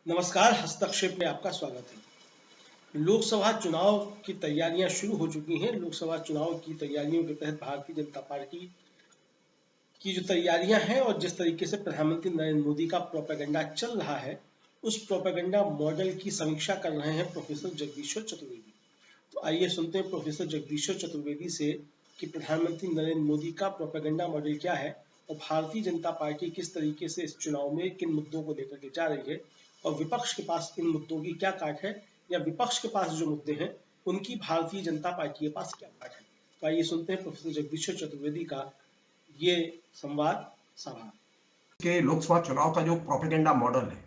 नमस्कार। हस्तक्षेप में आपका स्वागत है। लोकसभा चुनाव की तैयारियां शुरू हो चुकी हैं। लोकसभा चुनाव की तैयारियों के तहत भारतीय जनता पार्टी की जो तैयारियां हैं और जिस तरीके से प्रधानमंत्री नरेंद्र मोदी का प्रोपेगेंडा चल रहा है, उस प्रोपेगेंडा मॉडल की समीक्षा कर रहे हैं प्रोफेसर जगदीश्वर चतुर्वेदी। तो आइए सुनते हैं प्रोफेसर जगदीश्वर चतुर्वेदी से कि प्रधानमंत्री नरेंद्र मोदी का प्रोपेगेंडा मॉडल क्या है और भारतीय जनता पार्टी किस तरीके से इस चुनाव में किन मुद्दों को लेकर के जा रही है और विपक्ष के पास इन मुद्दों की क्या काट है, या विपक्ष के पास जो मुद्दे हैं उनकी भारतीय जनता पार्टी के पास क्या काट है। तो आइए सुनते हैं प्रोफेसर जगदीश्वर चतुर्वेदी का ये संवाद सभा के लोकसभा चुनाव का जो प्रोपेगेंडा मॉडल है,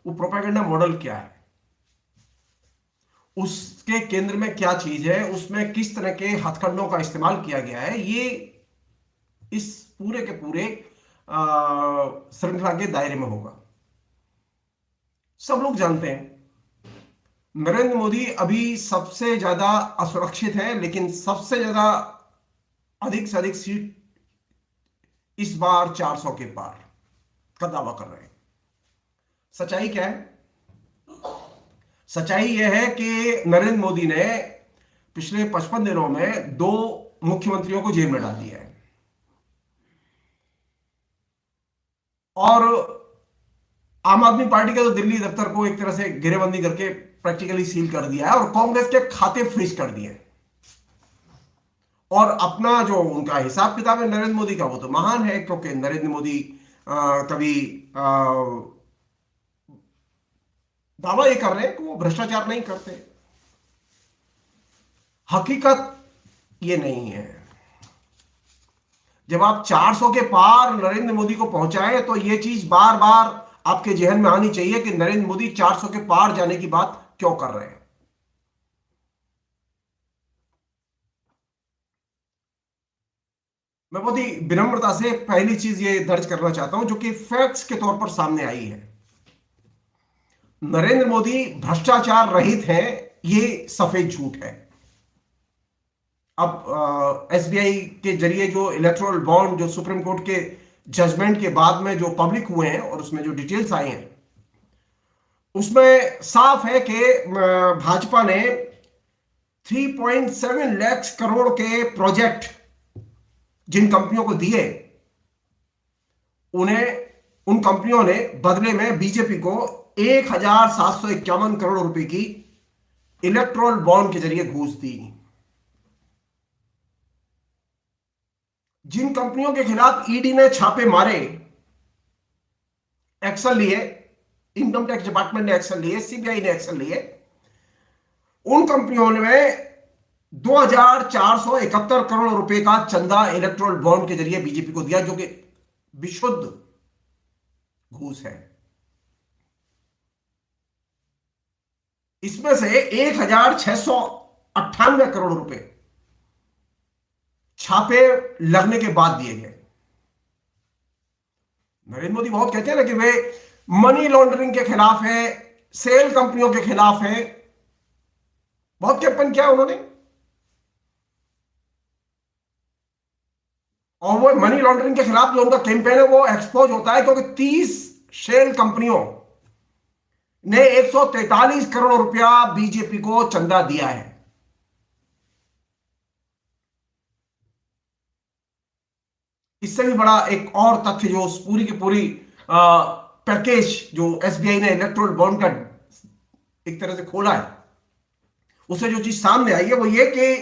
वो प्रोपेगेंडा मॉडल क्या है, उसके केंद्र में क्या चीज है, उसमें किस तरह के हथकंडों का इस्तेमाल किया गया है, ये इस पूरे के पूरे श्रृंखला के दायरे में होगा। सब लोग जानते हैं नरेंद्र मोदी अभी सबसे ज्यादा असुरक्षित है, लेकिन सबसे ज्यादा अधिक से अधिक सीट इस बार 400 के पार का दावा कर रहे हैं। सच्चाई क्या है? सच्चाई यह है कि नरेंद्र मोदी ने पिछले 55 दिनों में 2 मुख्यमंत्रियों को जेल में डाल दिया है और आम आदमी पार्टी का तो दिल्ली दफ्तर को एक तरह से घेरेबंदी करके प्रैक्टिकली सील कर दिया है और कांग्रेस के खाते फ्रीज कर दिए और अपना जो उनका हिसाब किताब है नरेंद्र मोदी का, वो तो महान है, क्योंकि नरेंद्र मोदी कभी दावा ये कर रहे हैं कि वो भ्रष्टाचार नहीं करते। हकीकत ये नहीं है। जब आप 400 के पार नरेंद्र मोदी को पहुंचाए तो ये चीज बार बार आपके जहन में आनी चाहिए कि नरेंद्र मोदी 400 के पार जाने की बात क्यों कर रहे हैं। मैं बहुत ही विनम्रता से पहली चीज ये दर्ज करना चाहता हूं, जो कि फैक्ट्स के तौर पर सामने आई है। नरेंद्र मोदी भ्रष्टाचार रहित हैं, ये सफेद झूठ है। अब एसबीआई के जरिए जो इलेक्टोरल बॉन्ड, जो सुप्रीम कोर्ट के जजमेंट के बाद में जो पब्लिक हुए हैं और उसमें जो डिटेल्स आई हैं, उसमें साफ है कि भाजपा ने 3.7 लाख करोड़ के प्रोजेक्ट जिन कंपनियों को दिए, उन कंपनियों ने बदले में बीजेपी को 1751 करोड़ रुपए की इलेक्टोरल बॉन्ड के जरिए घूस दी। जिन कंपनियों के खिलाफ ईडी ने छापे मारे, एक्शन लिए, इनकम टैक्स डिपार्टमेंट ने एक्शन लिए, सीबीआई ने एक्शन लिए, उन कंपनियों में 2471 करोड़ रुपए का चंदा इलेक्टोरल बॉन्ड के जरिए बीजेपी को दिया, जो कि विशुद्ध घूस है। इसमें से 1698 करोड़ रुपए छापे लगने के बाद दिए गए। नरेंद्र मोदी बहुत कहते हैं ना कि वे मनी लॉन्ड्रिंग के खिलाफ है, सेल कंपनियों के खिलाफ है। बहुत कैंपेन किया उन्होंने, और वो मनी लॉन्ड्रिंग के खिलाफ जो उनका कैंपेन है वो एक्सपोज होता है, क्योंकि 30 शेल कंपनियों ने 143 करोड़ रुपया बीजेपी को चंदा दिया है। इससे भी बड़ा एक और तथ्य जो उस पूरी की पूरी पैकेज जो एसबीआई ने इलेक्टोरल बॉन्ड का एक तरह से खोला है, उससे जो चीज सामने आई है वो ये कि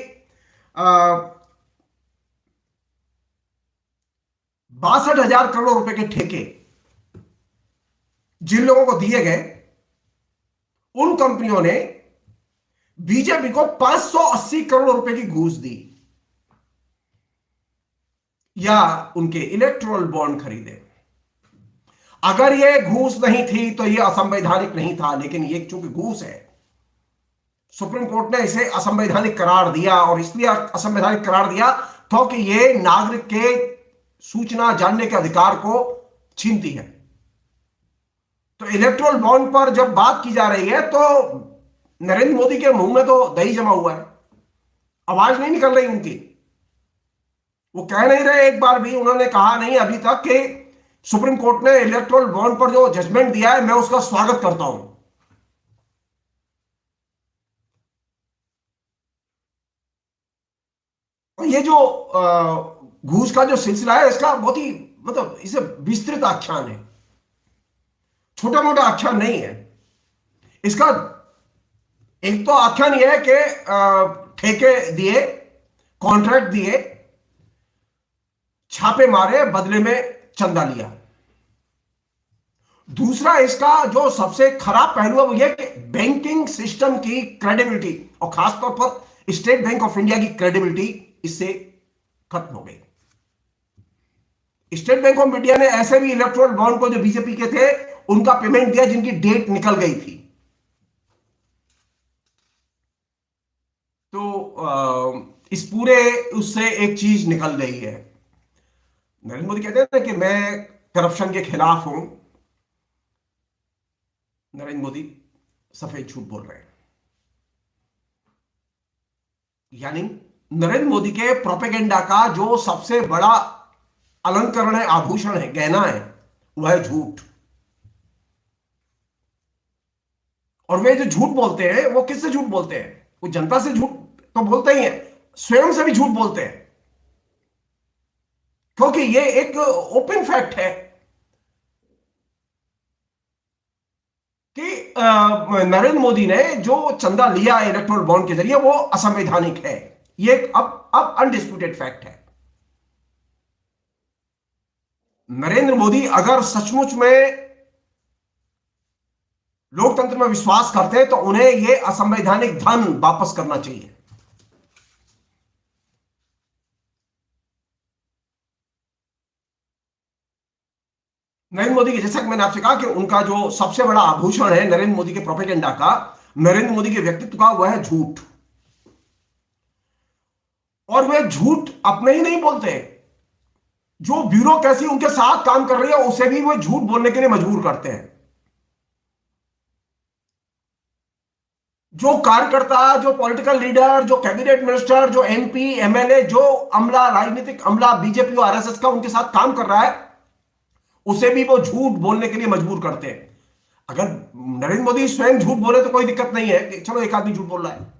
62,000 करोड़ रुपए के ठेके जिन लोगों को दिए गए, उन कंपनियों ने बीजेपी को 580 करोड़ रुपए की घूस दी या उनके इलेक्टोरल बॉन्ड खरीदे। अगर यह घूस नहीं थी तो यह असंवैधानिक नहीं था, लेकिन यह चूंकि घूस है, सुप्रीम कोर्ट ने इसे असंवैधानिक करार दिया। और इसलिए असंवैधानिक करार दिया क्योंकि यह नागरिक के सूचना जानने के अधिकार को छीनती है। तो इलेक्टोरल बॉन्ड पर जब बात की जा रही है तो नरेंद्र मोदी के मुंह में तो दही जमा हुआ है, आवाज नहीं निकल रही उनकी। वो कह नहीं रहे, एक बार भी उन्होंने कहा नहीं अभी तक कि सुप्रीम कोर्ट ने इलेक्टोरल बॉन्ड पर जो जजमेंट दिया है, मैं उसका स्वागत करता हूं। और ये जो घूस का जो सिलसिला है, इसका बहुत ही मतलब इसे विस्तृत आख्यान है, छोटा मोटा आख्यान नहीं है इसका। एक तो आख्यान यह है कि ठेके दिए, कॉन्ट्रैक्ट दिए, छापे मारे, बदले में चंदा लिया। दूसरा इसका जो सबसे खराब पहलू है वो यह कि बैंकिंग सिस्टम की क्रेडिबिलिटी और खासतौर पर स्टेट बैंक ऑफ इंडिया की क्रेडिबिलिटी इससे खत्म हो गई। स्टेट बैंक ऑफ इंडिया ने ऐसे भी इलेक्टोरल बॉन्ड को जो बीजेपी के थे उनका पेमेंट दिया जिनकी डेट निकल गई थी। तो इस पूरे उससे एक चीज निकल गई है। नरेंद्र मोदी कहते हैं ना कि मैं करप्शन के खिलाफ हूं। नरेंद्र मोदी सफेद झूठ बोल रहे हैं। यानी नरेंद्र मोदी के प्रोपेगेंडा का जो सबसे बड़ा अलंकरण है, आभूषण है, गहना है, वह है झूठ। और वे जो झूठ बोलते हैं वो किससे झूठ बोलते हैं? वो जनता से झूठ तो बोलते ही हैं, स्वयं से भी झूठ बोलते हैं। क्योंकि ये एक ओपन फैक्ट है कि नरेंद्र मोदी ने जो चंदा लिया इलेक्टोरल बॉन्ड के जरिए वो असंवैधानिक है। ये अब अनडिस्प्यूटेड फैक्ट है। नरेंद्र मोदी अगर सचमुच में लोकतंत्र में विश्वास करते हैं तो उन्हें यह असंवैधानिक धन वापस करना चाहिए। नरेंद्र मोदी की, जैसा कि मैंने आपसे कहा कि उनका जो सबसे बड़ा आभूषण है नरेंद्र मोदी के प्रोपेगेंडा का, नरेंद्र मोदी के व्यक्तित्व का, वह है झूठ। और वे झूठ अपने ही नहीं बोलते, जो ब्यूरोक्रेसी उनके साथ काम कर रही है उसे भी वे झूठ बोलने के लिए मजबूर करते हैं। जो कार्यकर्ता, जो पॉलिटिकल लीडर, जो कैबिनेट मिनिस्टर, जो एमपी, एमएलए, जो अमला, राजनीतिक अमला बीजेपी और आरएसएस का उनके साथ काम कर रहा है, उसे भी वो झूठ बोलने के लिए मजबूर करते हैं। अगर नरेंद्र मोदी स्वयं झूठ बोले तो कोई दिक्कत नहीं है कि चलो एक आदमी झूठ बोल रहा है,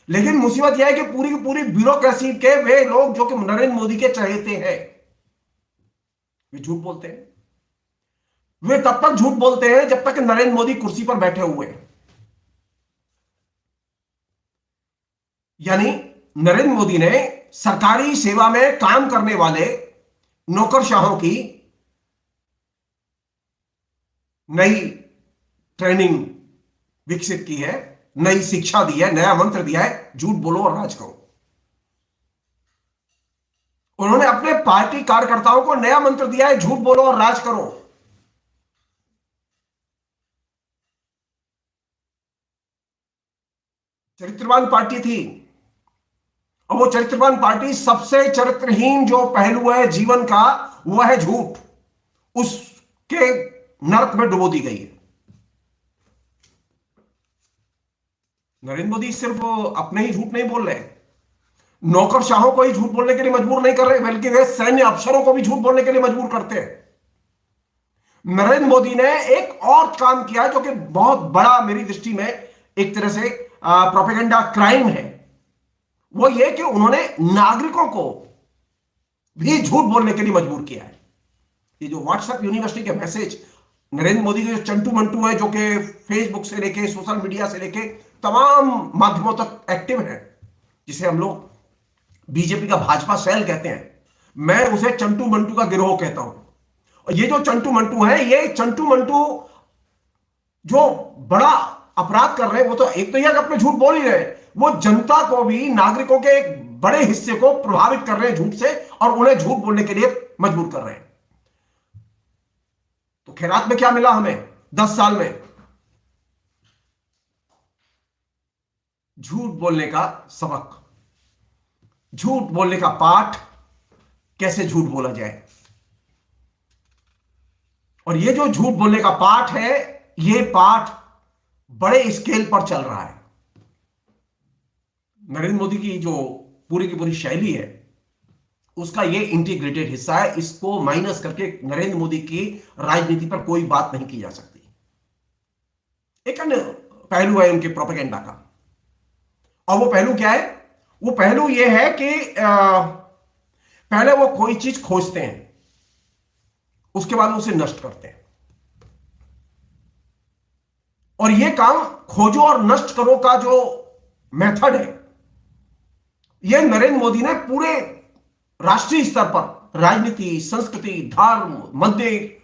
लेकिन मुसीबत यह है कि पूरी की पूरी ब्यूरोक्रेसी के वे लोग जो कि नरेंद्र मोदी के चहेते हैं, वे झूठ बोलते हैं। वे तब तक झूठ बोलते हैं जब तक नरेंद्र मोदी कुर्सी पर बैठे हुए हैं। यानी नरेंद्र मोदी ने सरकारी सेवा में काम करने वाले नौकरशाहों की नई ट्रेनिंग विकसित की है, नई शिक्षा दी है, नया मंत्र दिया है, झूठ बोलो और राज करो। उन्होंने अपने पार्टी कार्यकर्ताओं को नया मंत्र दिया है, झूठ बोलो और राज करो। चरित्रवान पार्टी थी और वो चरित्रवान पार्टी सबसे चरित्रहीन जो पहलू है जीवन का वह है झूठ, उसके नरक में डुबो दी गई है। नरेंद्र मोदी सिर्फ अपने ही झूठ नहीं बोल रहे, नौकरशाहों को ही झूठ बोलने के लिए मजबूर नहीं कर रहे, बल्कि वे सैन्य अफसरों को भी झूठ बोलने के लिए मजबूर करते हैं। नरेंद्र मोदी ने एक और काम किया जो कि बहुत बड़ा मेरी दृष्टि में एक तरह से प्रोपेगेंडा क्राइम है। वो ये कि उन्होंने नागरिकों को भी झूठ बोलने के लिए मजबूर किया है। ये जो व्हाट्सएप यूनिवर्सिटी के मैसेज, नरेंद्र मोदी के जो चंटू मंटू है जो कि फेसबुक से लेके सोशल मीडिया से लेके तमाम माध्यमों तक एक्टिव है, जिसे हम लोग बीजेपी का भाजपा सेल कहते हैं, मैं उसे चंटू मंटू का गिरोह कहता हूं। और ये जो चंटू मंटू है, ये चंटू मंटू जो बड़ा अपराध कर रहे हैं, वो तो एक तो यह अपने झूठ बोल ही रहे, वो जनता को भी, नागरिकों के एक बड़े हिस्से को प्रभावित कर रहे हैं झूठ से और उन्हें झूठ बोलने के लिए मजबूर कर रहे हैं। तो खैरात में क्या मिला हमें 10 साल में? झूठ बोलने का सबक, झूठ बोलने का पाठ, कैसे झूठ बोला जाए। और ये जो झूठ बोलने का पाठ है, ये पाठ बड़े स्केल पर चल रहा है। नरेंद्र मोदी की जो पूरी की पूरी शैली है उसका ये इंटीग्रेटेड हिस्सा है। इसको माइनस करके नरेंद्र मोदी की राजनीति पर कोई बात नहीं की जा सकती। एक अन्य पहलू है उनके प्रोपेगेंडा का, और वो पहलू क्या है? वो पहलू ये है कि पहले वो कोई चीज खोजते हैं, उसके बाद उसे नष्ट करते हैं। और ये काम खोजो और नष्ट करो का जो मेथड है, ये नरेंद्र मोदी ने पूरे राष्ट्रीय स्तर पर राजनीति, संस्कृति, धर्म, मंदिर,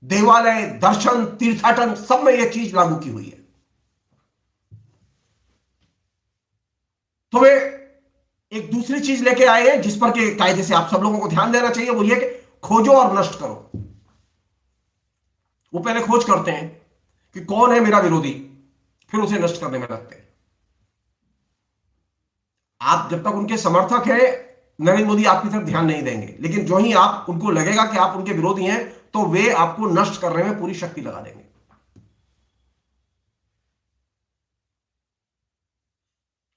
देवालय, दर्शन, तीर्थाटन सब में यह चीज लागू की हुई है। तो वे एक दूसरी चीज लेके आए हैं जिस पर के कायदे से आप सब लोगों को ध्यान देना चाहिए, वो ये कि खोजो और नष्ट करो। वो पहले खोज करते हैं कि कौन है मेरा विरोधी, फिर उसे नष्ट करने में लगते हैं। आप जब तक उनके समर्थक हैं, नरेंद्र मोदी आपकी तरफ ध्यान नहीं देंगे, लेकिन जो ही आप उनको लगेगा कि आप उनके विरोधी हैं, तो वे आपको नष्ट करने में पूरी शक्ति लगा देंगे।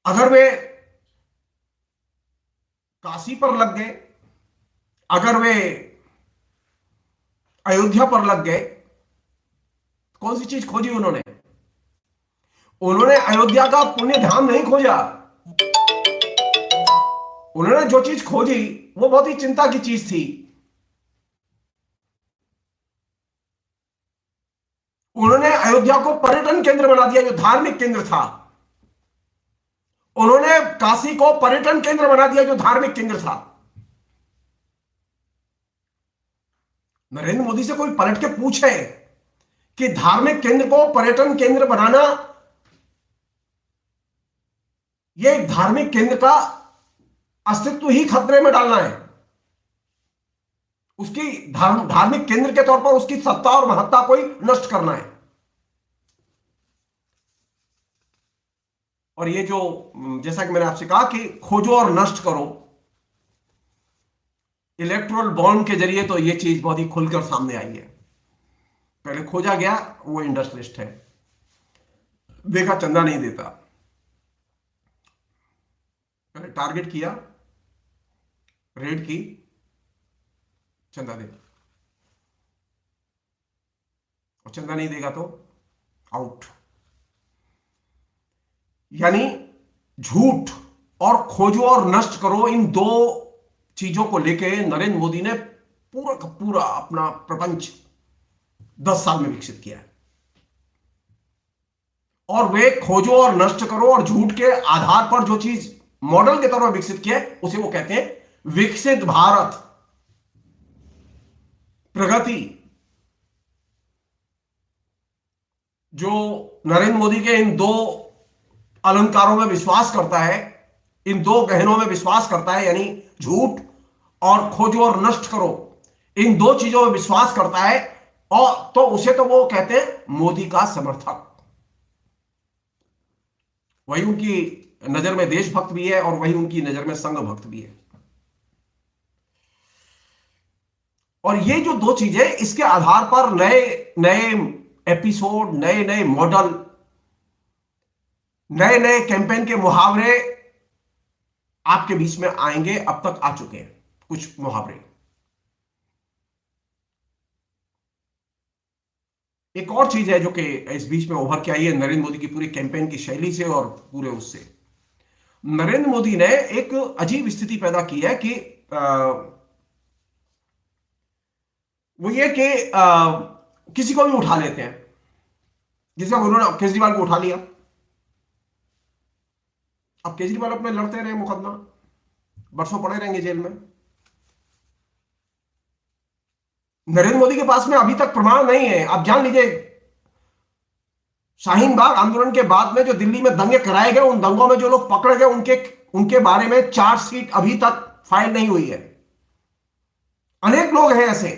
अगर वे काशी पर लग गए, अगर वे अयोध्या पर लग गए, कौन सी चीज खोजी उन्होंने? उन्होंने अयोध्या का पुण्य धाम नहीं खोजा। उन्होंने जो चीज खोजी वो बहुत ही चिंता की चीज थी। उन्होंने अयोध्या को पर्यटन केंद्र बना दिया, जो धार्मिक केंद्र था। उन्होंने काशी को पर्यटन केंद्र बना दिया, जो धार्मिक केंद्र था। नरेंद्र मोदी से कोई पलट के पूछे कि धार्मिक केंद्र को पर्यटन केंद्र बनाना, यह धार्मिक केंद्र का अस्तित्व ही खतरे में डालना है, उसकी धार्मिक केंद्र के तौर पर उसकी सत्ता और महत्ता को ही नष्ट करना है। और ये जो, जैसा कि मैंने आपसे कहा कि खोजो और नष्ट करो, इलेक्ट्रोल बॉन्ड के जरिए तो ये चीज बहुत ही खुलकर सामने आई है। पहले खोजा गया, वो इंडस्ट्रियलिस्ट है, देखा चंदा नहीं देता, पहले टारगेट किया, रेड की, चंदा दे, और चंदा नहीं देगा तो आउट। यानी झूठ और खोजो और नष्ट करो, इन दो चीजों को लेके नरेंद्र मोदी ने पूरा का पूरा अपना प्रपंच 10 साल में विकसित किया है। और वे खोजो और नष्ट करो और झूठ के आधार पर जो चीज मॉडल के तौर पर विकसित किया है, उसे वो कहते हैं विकसित भारत, प्रगति। जो नरेंद्र मोदी के इन दो अलंकारों में विश्वास करता है, इन दो गहनों में विश्वास करता है, यानी झूठ और खोजो और नष्ट करो, इन दो चीजों में विश्वास करता है, और तो उसे तो वो कहते हैं मोदी का समर्थक। वही उनकी नजर में देशभक्त भी है और वही उनकी नजर में संघ भक्त भी है। और ये जो दो चीजें, इसके आधार पर नए नए एपिसोड, नए नए मॉडल, नए नए कैंपेन के मुहावरे आपके बीच में आएंगे। अब तक आ चुके हैं कुछ मुहावरे। एक और चीज है जो कि इस बीच में उभर के आई है नरेंद्र मोदी की पूरी कैंपेन की शैली से और पूरे उससे। नरेंद्र मोदी ने एक अजीब स्थिति पैदा की है कि वो ये कि किसी को भी उठा लेते हैं। जिसका उन्होंने केजरीवाल को उठा लिया, अब केजरीवाल अपने लड़ते रहे मुकदमा, बरसों पड़े रहेंगे जेल में। नरेंद्र मोदी के पास में अभी तक प्रमाण नहीं है। आप जान लीजिए, शाहीन बाग आंदोलन के बाद में जो दिल्ली में दंगे कराए गए, उन दंगों में जो लोग पकड़े गए, उनके बारे में चार्जशीट अभी तक फाइल नहीं हुई है। अनेक लोग हैं ऐसे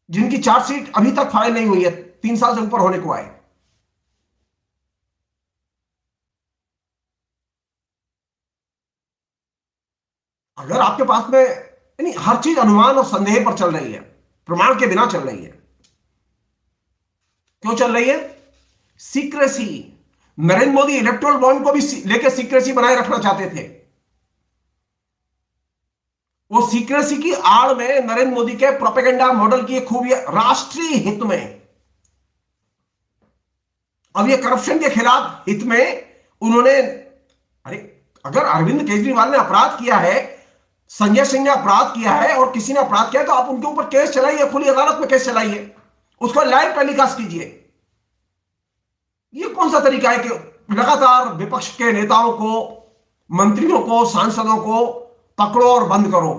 जिनकी चार्जशीट अभी तक फाइल नहीं हुई है, 3 साल से ऊपर होने को आए। अगर आपके पास में, यानी हर चीज अनुमान और संदेह पर चल रही है, प्रमाण के बिना चल रही है। क्यों चल रही है? Secrecy. Narendra Modi electoral bond को भी लेकर सीक्रेसी बनाए रखना चाहते थे। वो सीक्रेसी की आड़ में नरेंद्र मोदी के प्रोपेगेंडा मॉडल की एक खूबी है, राष्ट्रीय हित में। अब ये करप्शन के खिलाफ हित में उन्होंने, अरे अगर अरविंद केजरीवाल ने अपराध किया है, संजय सिंह ने अपराध किया है और किसी ने अपराध किया है, तो आप उनके ऊपर केस चलाइए, खुली अदालत में केस चलाइए, उसको लाइव टेलीकास्ट कीजिए। ये कौन सा तरीका है कि लगातार विपक्ष के नेताओं को, मंत्रियों को, सांसदों को पकड़ो और बंद करो?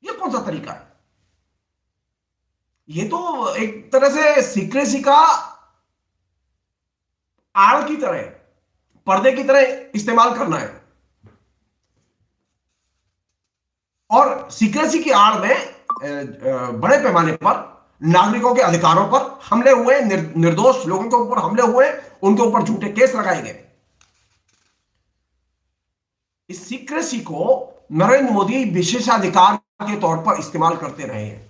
ये कौन सा तरीका है? ये तो एक तरह से सीक्रेसी का आड़ की तरह, पर्दे की तरह इस्तेमाल करना है। और सीक्रेसी की आड़ में बड़े पैमाने पर नागरिकों के अधिकारों पर हमले हुए, निर्दोष लोगों के ऊपर हमले हुए, उनके ऊपर झूठे केस लगाए गए। इस सीक्रेसी को नरेंद्र मोदी विशेषाधिकार के तौर पर इस्तेमाल करते रहे हैं।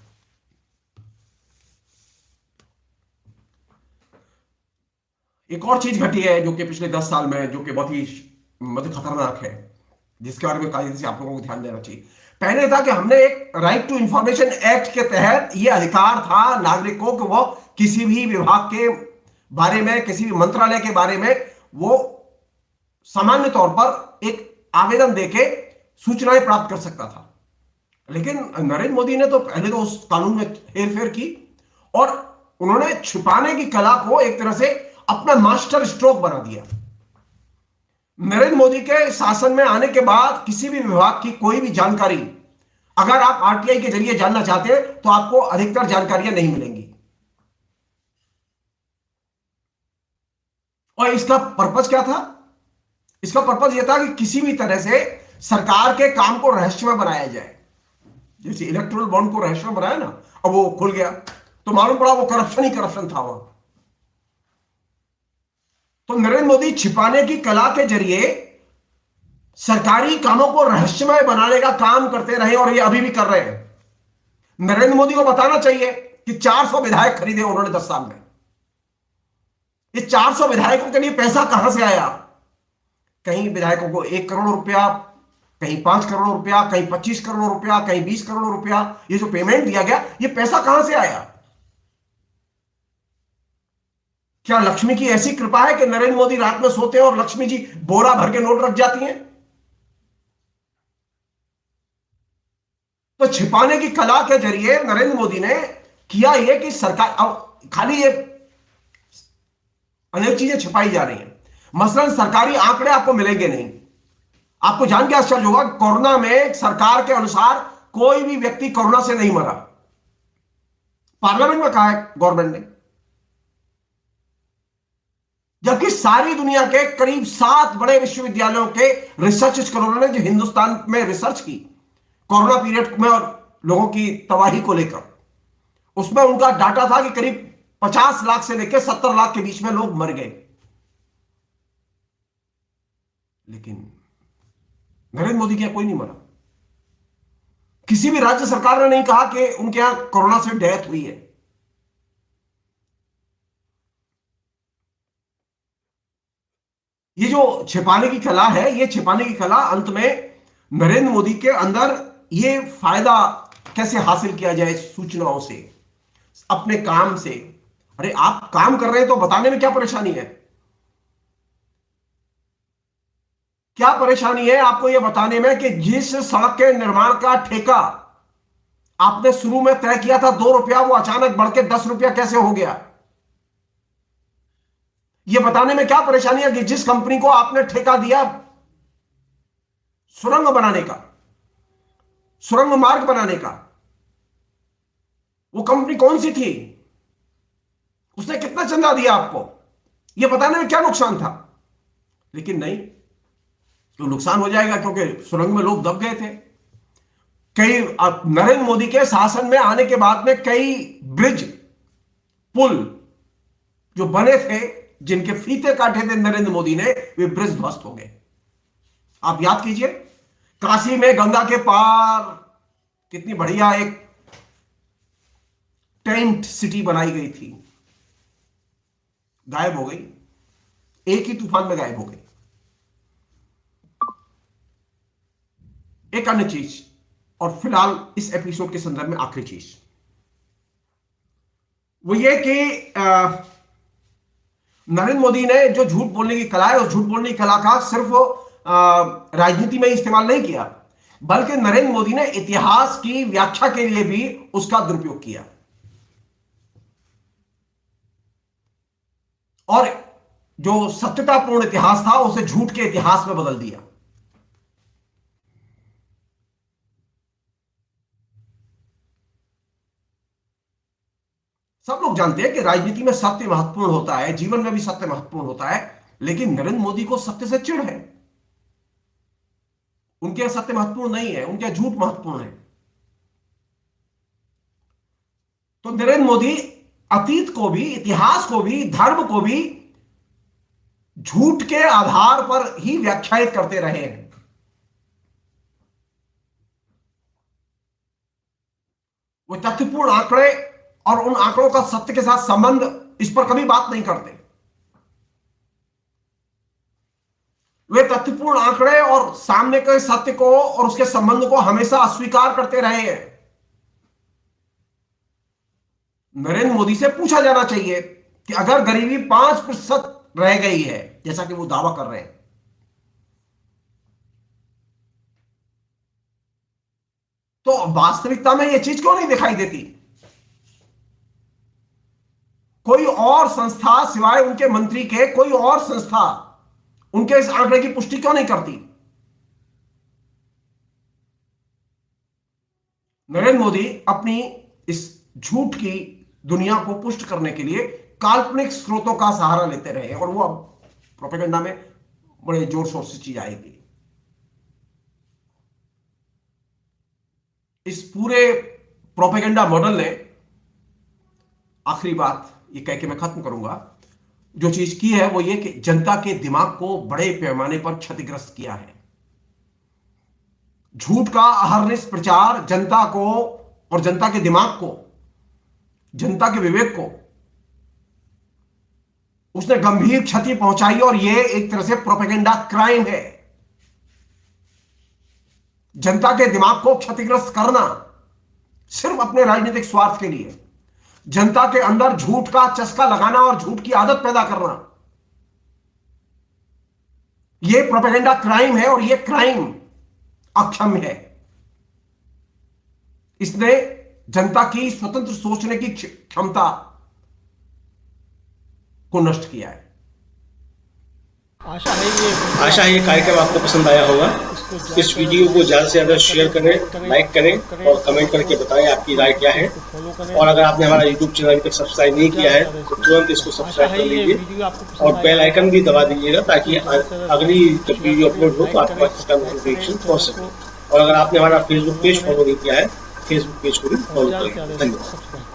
एक और चीज घटी है जो कि पिछले 10 साल में, जो कि बहुत ही मतलब खतरनाक है, जिसके बारे में कायदे से आप लोगों को ध्यान देना चाहिए। पहले था कि हमने एक राइट टू इंफॉर्मेशन एक्ट के तहत यह अधिकार था नागरिकों को, वो किसी भी विभाग के बारे में, किसी भी मंत्रालय के बारे में वो सामान्य तौर पर एक आवेदन देके सूचनाएं प्राप्त कर सकता था। लेकिन नरेंद्र मोदी ने तो पहले तो उस कानून में हेरफेर की और उन्होंने छिपाने की कला को एक तरह से अपना मास्टर स्ट्रोक बना दिया। नरेंद्र मोदी के शासन में आने के बाद किसी भी विभाग की कोई भी जानकारी अगर आप आरटीआई के जरिए जानना चाहते हैं तो आपको अधिकतर जानकारियां नहीं मिलेंगी। और इसका पर्पस क्या था? इसका पर्पस यह था कि किसी भी तरह से सरकार के काम को रहस्यमय बनाया जाए। जैसे इलेक्ट्रल बॉन्ड को रहस्यमय बनाया ना, अब वो खुल गया तो मालूम पड़ा वो करप्शन ही करप्शन था वहां। तो नरेंद्र मोदी छिपाने की कला के जरिए सरकारी कामों को रहस्यमय बनाने का काम करते रहे और ये अभी भी कर रहे हैं। नरेंद्र मोदी को बताना चाहिए कि 400 विधायक खरीदे उन्होंने 10 साल में। ये 400 विधायकों के लिए पैसा कहां से आया? कहीं विधायकों को 1 करोड़ रुपया, कहीं 5 करोड़ रुपया, कहीं 25 करोड़ रुपया, कहीं 20 करोड़ रुपया, ये जो पेमेंट दिया गया, ये पैसा कहां से आया? क्या लक्ष्मी की ऐसी कृपा है कि नरेंद्र मोदी रात में सोते हैं और लक्ष्मी जी बोरा भर के नोट रख जाती हैं? तो छिपाने की कला के जरिए नरेंद्र मोदी ने किया यह कि सरकार, अब खाली ये अनेक चीजें छिपाई जा रही हैं। मसलन सरकारी आंकड़े आपको मिलेंगे नहीं। आपको जान के आश्चर्य होगा, कोरोना में सरकार के अनुसार कोई भी व्यक्ति कोरोना से नहीं मरा। पार्लियामेंट में कहा है गवर्नमेंट ने, जबकि सारी दुनिया के करीब 7 बड़े विश्वविद्यालयों के रिसर्च स्कॉलरों ने जो हिंदुस्तान में रिसर्च की कोरोना पीरियड में और लोगों की तबाही को लेकर, उसमें उनका डाटा था कि करीब 50 लाख से लेकर 70 लाख के बीच में लोग मर गए। लेकिन नरेंद्र मोदी के यहां कोई नहीं मरा। किसी भी राज्य सरकार ने नहीं कहा कि उनके यहां कोरोना से डेथ हुई है। ये जो छिपाने की कला है, ये छिपाने की कला अंत में नरेंद्र मोदी के अंदर ये फायदा कैसे हासिल किया जाए सूचनाओं से, अपने काम से। अरे आप काम कर रहे हैं तो बताने में क्या परेशानी है? क्या परेशानी है आपको यह बताने में कि जिस सड़क के निर्माण का ठेका आपने शुरू में तय किया था 2 रुपया, वो अचानक बढ़ के 10 रुपया कैसे हो गया? यह बताने में क्या परेशानी है कि जिस कंपनी को आपने ठेका दिया सुरंग बनाने का, सुरंग मार्ग बनाने का, वो कंपनी कौन सी थी? उसने कितना चंदा दिया आपको? यह बताने में क्या नुकसान था? लेकिन नहीं, तो नुकसान हो जाएगा क्योंकि सुरंग में लोग दब गए थे। कई नरेंद्र मोदी के शासन में आने के बाद में कई ब्रिज, पुल जो बने थे, जिनके फीते काटे थे नरेंद्र मोदी ने, वे ब्रिज ध्वस्त हो गए। आप याद कीजिए, काशी में गंगा के पार कितनी बढ़िया एक टेंट सिटी बनाई गई थी, गायब हो गई, एक ही तूफान में गायब हो गई। एक अन्य चीज, और फिलहाल इस एपिसोड के संदर्भ में आखिरी चीज, वो ये कि नरेंद्र मोदी ने जो झूठ बोलने की कला है, उस झूठ बोलने की कला का सिर्फ राजनीति में इस्तेमाल नहीं किया, बल्कि नरेंद्र मोदी ने इतिहास की व्याख्या के लिए भी उसका दुरुपयोग किया और जो सत्यतापूर्ण इतिहास था उसे झूठ के इतिहास में बदल दिया। सब लोग जानते हैं कि राजनीति में सत्य महत्वपूर्ण होता है, जीवन में भी सत्य महत्वपूर्ण होता है, लेकिन नरेंद्र मोदी को सत्य से चिढ़ है। उनके यहां सत्य महत्वपूर्ण नहीं है, उनके यहां झूठ महत्वपूर्ण है। तो नरेंद्र मोदी अतीत को भी, इतिहास को भी, धर्म को भी झूठ के आधार पर ही व्याख्यायित करते रहे हैं। वो तथ्यपूर्ण आंकड़े और उन आंकड़ों का सत्य के साथ संबंध, इस पर कभी बात नहीं करते। वे तथ्यपूर्ण आंकड़े और सामने के सत्य को और उसके संबंध को हमेशा अस्वीकार करते रहे हैं। नरेंद्र मोदी से पूछा जाना चाहिए कि अगर गरीबी 5% रह गई है, जैसा कि वो दावा कर रहे हैं, तो वास्तविकता में यह चीज क्यों नहीं दिखाई देती? कोई और संस्था सिवाय उनके मंत्री के, कोई और संस्था उनके इस आंकड़े की पुष्टि क्यों नहीं करती? नरेंद्र मोदी अपनी इस झूठ की दुनिया को पुष्ट करने के लिए काल्पनिक स्रोतों का सहारा लेते रहे और वो अब प्रोपेगेंडा में बड़े जोर शोर से चीज आएगी। इस पूरे प्रोपेगेंडा मॉडल ने, आखिरी बात ये कह के मैं खत्म करूंगा, जो चीज की है वो ये कि जनता के दिमाग को बड़े पैमाने पर क्षतिग्रस्त किया है। झूठ का अहरनिश प्रचार जनता को और जनता के दिमाग को, जनता के विवेक को उसने गंभीर क्षति पहुंचाई और यह एक तरह से प्रोपेगेंडा क्राइम है। जनता के दिमाग को क्षतिग्रस्त करना सिर्फ अपने राजनीतिक स्वार्थ के लिए, जनता के अंदर झूठ का चस्का लगाना और झूठ की आदत पैदा करना, यह प्रोपेगेंडा क्राइम है और यह क्राइम अक्षम्य है। इसने जनता की स्वतंत्र सोचने की क्षमता को नष्ट किया है। आशा है ये कार्यक्रम आपको पसंद आया होगा। इस वीडियो को ज्यादा से ज्यादा शेयर करें, लाइक करें और कमेंट करके बताएं आपकी राय क्या है। और अगर आपने हमारा यूट्यूब चैनल अभी तक सब्सक्राइब नहीं किया है तो तुरंत इसको सब्सक्राइब कर लीजिए और बेल आइकन भी दबा दीजिएगा ताकि अगली जब वीडियो अपलोड हो तो आपके पास इसका नोटिफिकेशन पहुंच सके। और अगर आपने हमारा फेसबुक पेज फॉलो नहीं किया है, फेसबुक पेज को भी फॉलो करें। धन्यवाद।